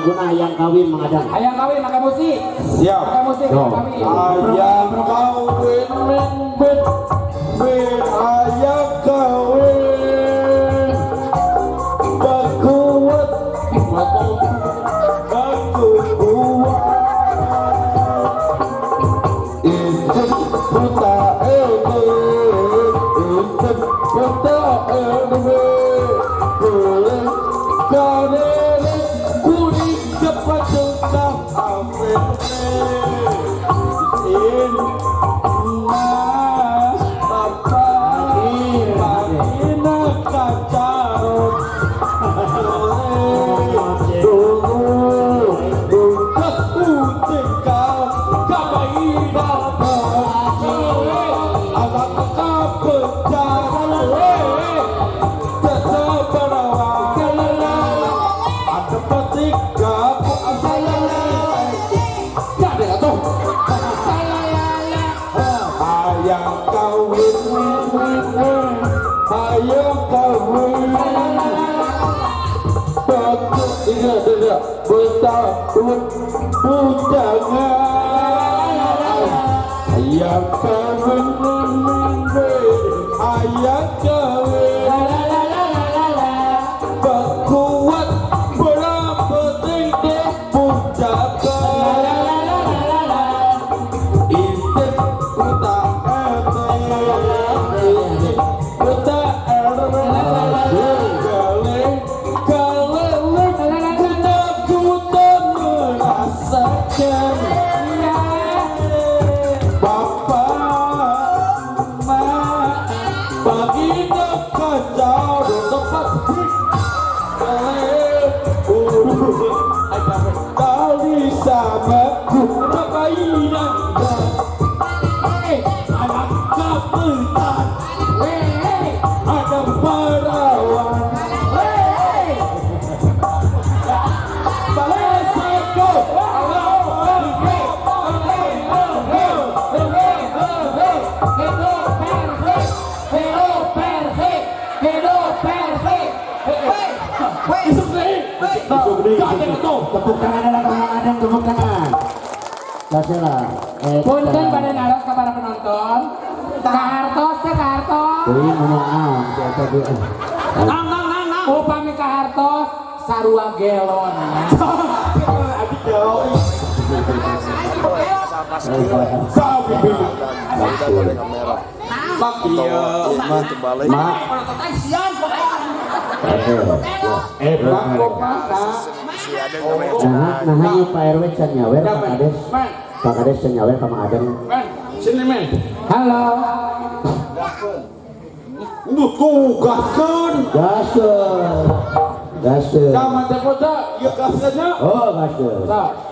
laguna hayang kawin Mang Adang. Hayang kawin maka musik. Siap. Maka musik hayang kawin. Hayang kawin men hayang kawin bakuat kuat isep buta isep buta boleh karir kuning cepat tengah amin in ayam kawin ayam kawin berkuat berapa tinggi puncak istri puta puta tepuk tangan adalah Mang Adang, tepuk tangan. Kasihlah. Punten pada naros ke para penonton. Kahartos ke Kahartos. Jadi ngomong siapa dia? Nang. Upami Kahartos sarua gelon. Adik gelon. Nah, Pak RW can nyawer Pak Kades. Pak Kades can nyawer sama Adang. Sini men. Halo. Gaskeun. Gaskeun. Kamu teh kota, ieu gaskeunnya. Oh, gaskeun.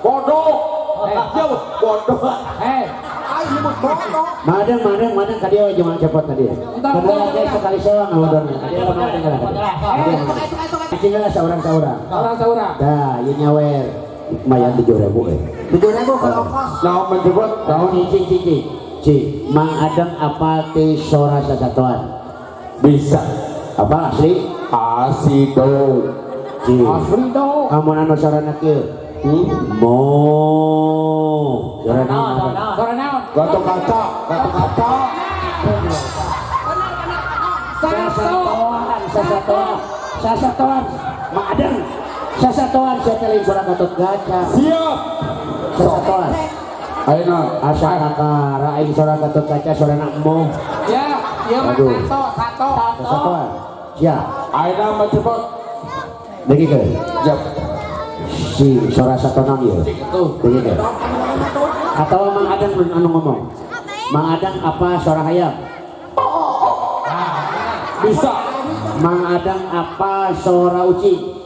Bodoh. Bodoh. Madang tadi aja jangan cepot tadi. Kedua lagi sekali seorang ngawdornya. Tadi apa madang kan? Tinggal seorang. Dah, ieu nyawer. Mayan 7.000 7.000 kalau ongkos. Nah, menjebot tahun Ci. Mang Adang apa teh sora sasatuan? bisa. Apa asli? Asido. Ci. Asido. Amun anu sorana kieu. Mo. Sorana. Gato kaca. Sasatoan. Mang Adang. Sasatoan saya telin suara Gatot Kaca. Siap. Sasatoan. Ayeuna asa kakara aing suara Gatot Kaca sorana Mo. Ya, ieu mah satu. Sasatoan. Ya. Ayeuna menjebot. Lagi ke? Siap. Si suara satonan ieu. Lagi ke? Atau Mang Adang anu ngomong. Mang Adang apa suara hayam? Bisa. Mang Adang apa suara uci?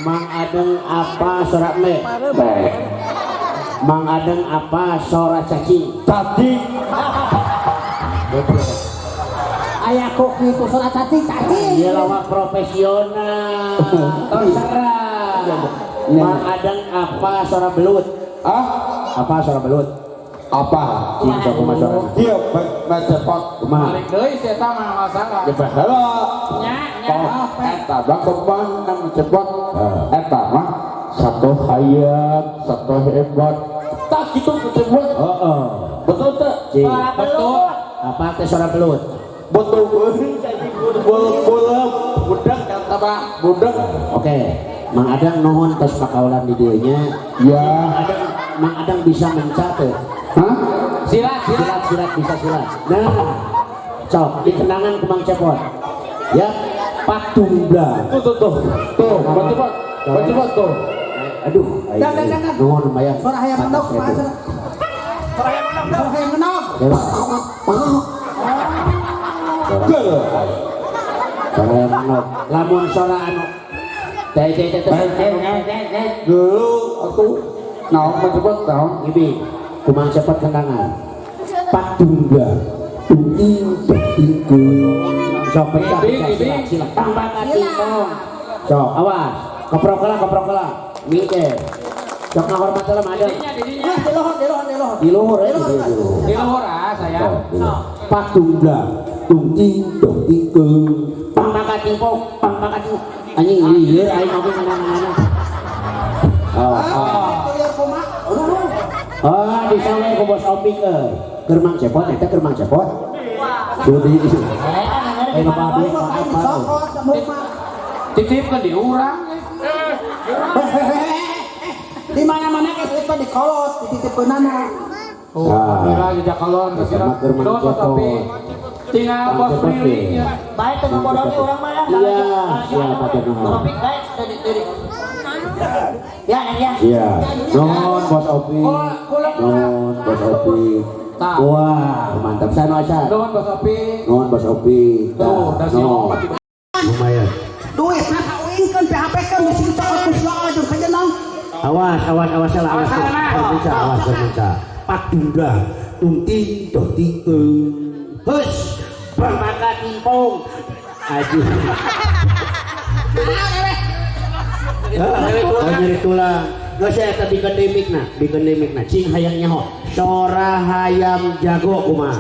Mang Adang apa suara me? Mang Adang apa suara cacing? Cacing. Ayah kok gitu suara cacing. Dia lawak profesional. Terserah. Mang Adang apa suara belut? Apa suara belut? Apa? Cinta kumaha suara? Dia menjebot. Kumaha? Balik deui si eta mah masalah. Gebehala. Nya. eta bang kan cepot eta mah satu hayat satu hebat tak gitu cepot betul tak betul Apa teh suara pelut? betul boleh budak kata pak budak Oke, Mang Adang nuhun tos pakaulan di dieu nya. ya Mang Adang bisa mencatat. hah silat Silat bisa silat. Nah, sok di kenangan ke Mang Cepot. Ya, Patungga. tuh betul tuh Aduh, Jangan. nuhun bayang. Suara hayam menok kumaha cenah? Suara hayam menok. Suara yang menok. Lamun suara anu. Teh. dulu aku naon mencoba naon Ibi, kumang Cepot kenangan. Patungga. Sok pecah silat. Pangbangan tingkong. Sok, awas. Koprok kela. Mikir. Sok ngahormat lah ada. Di luhur ya. di luhur saya Patungga. Tungting. Pangbangan tingkong. Anjing lieur aing mah mana. Oh, disawe ku bos Opik keur Mang Cepot eta keur Mang Cepot. Sudi. titip ke di urang Di mana-mana geus itu di kolot, dititipkeunana. Alhamdulillah jejak kalon Sama keur Mang Cepot. tinggal bos Riri Baik teu bodohi urang mah lah. Iya, siapa teh nuhun. Topik baik tadi. Ya, ya. Iya. Nuhun bos Opik. Nuhun bos Opik. Wah, mantap sana aja. doan bos Opi Nuhun bos Opik. tuh udah si opat Lumayan. Duit mah kawinkeun PHP kan mesti cokot kusla jeung kajenang. Awas salah. Awas berbicara. Patungga. Tungting. Hus. Pangmaka timpong. Aji. Nyeri tulang. Gak saya tapi bikin na. Cing hayang nyaho. Sora hayam jago kumaha.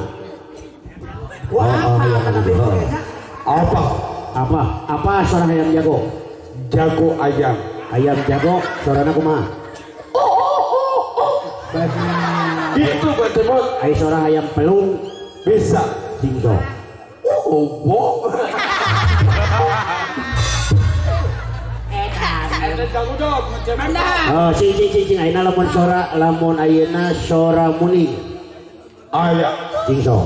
Apa sora hayam jago? jago ayam Hayam jago sorana kumaha? itu betul Ai sora hayam pelung bisa singso. obo ada jago dong Oh, cing ayeuna lamun ayeuna sora muni. ayah Singso.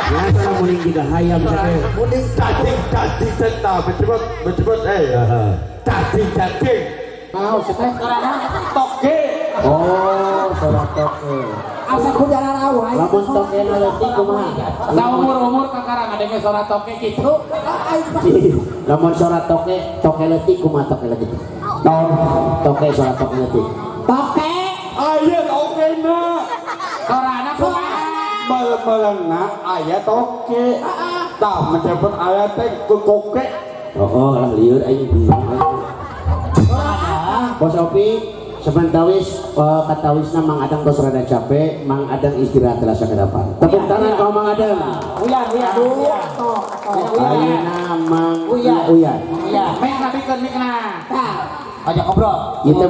Ya sora muni juga hayam sakit. cacing centang betul cacing Mau cenah. toke Oh, sora toke. Asa kujaran awai. Lamun toke na leutik kumaha? sa umur kakarang ada yang suara toke gitu Lamun sora toke leutik kumaha toke leutik? Toke sora toke leutik. Toke. ayah toke na suara anak baleng-balengna ayah toke tak mencapai ayah teh koke Oh, lah lieur aing bingung. Bos Opi, sementawis katawisna Mang Adang tos rada capek, Mang Adang istirahat telah sakadapan. Tepuk tangan kau Mang Adang. Uyan. Ayeuna Mang Uyan. mik nabikeun mikna Ajak ngobrol. Ieu teh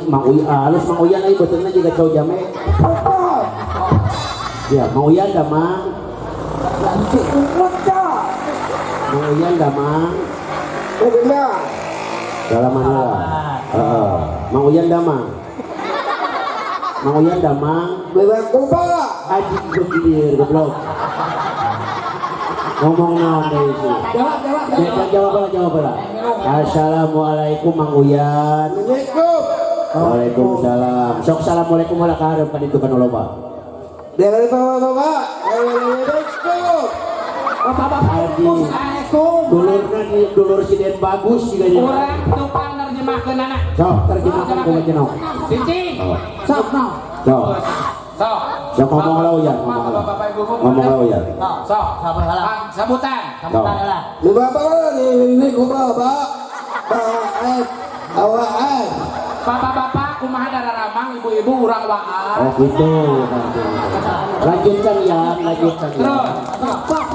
Mang Uyan, halus Mang Uyan euy beuteuna juga cowok jame. Ya, Mang Uyan da Mang. Mang Uyan da Mang. Dalam mana? Mang Uyan da Mang. Bebek kupa. Aji begini goblok. Ngomong naon deui sih? Jawab lah. Assalamualaikum Mang Uyan. Waalaikumsalam. Sok assalamualaikum wala kaharep ka ditu kana loba. Dulur si Den bagus juga nya. urang tupang nerjemahkeun anak Sok terjemahkan ku jenok. cicing Sok no. Sok. sok Sok ngomong lah Uyan, ngomong lah. bapak ibu Ngomong lah Uyan. sok Sabar halah. sabutan Sok. Di bapak ini ku bapak. Awak. bapak-bapak kumaha dararamang ibu-ibu urang waas Oh gitu. Lanjutkan ya, lanjutkan ya. terus Sok.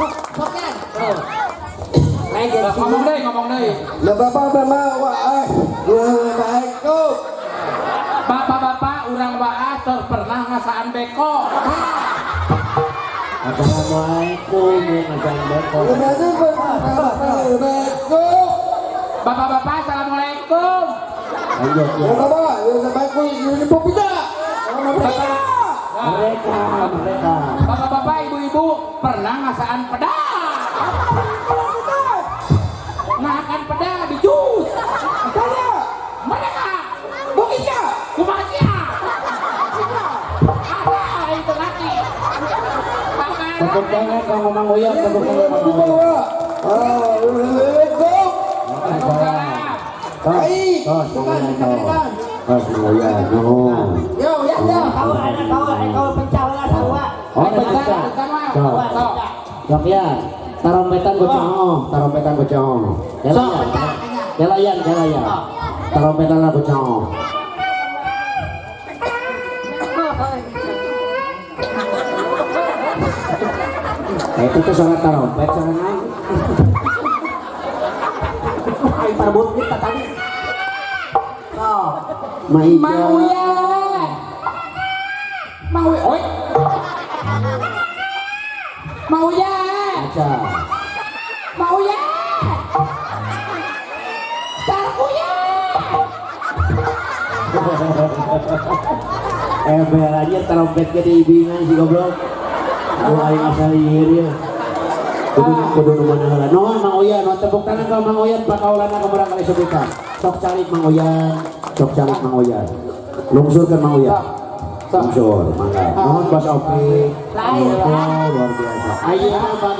ngomong deh. Lah bapak mah wah Assalamualaikum. Bapak-bapak urang baas terus pernah ngasaan beko. Assalamualaikum Macam beko. Assalamualaikum. Bapak-bapak assalamualaikum. Lanjut ya. Bapak, Assalamualaikum. Ini popida. Mereka. Bapak-bapak ibu-ibu pernah ngasaan peda. Makan peda di jus. Mereka bukinya kumacia. Ada itu lagi. Tepuk tangan kamu Mang Uyan, tepuk tangan Mang Uyan. Assalamualaikum. Tos, Mang Uyan. Yo, ya, kau pencawala sawa. Oh, pecah. Sok ya. Tarompetan gocong. Jalayan. Tarompetan lah gocong. Itu tuh suara tarompet serangan. Ai parbut kita tadi. Maija. Aja. Beranjir tarompet ke di bingan si goblok. Mulai ngasalir ya. Kudu nu mana heula. Nuhun Mang Uyan, tepuk tangan ka Mang Uyan pakaulana kemerang kali sebutan. Sok calik Mang Uyan. Lungsurkeun Mang Uyan. Lungsur, mangga. Nuhun Bos Opi. Luar biasa. Ayeuna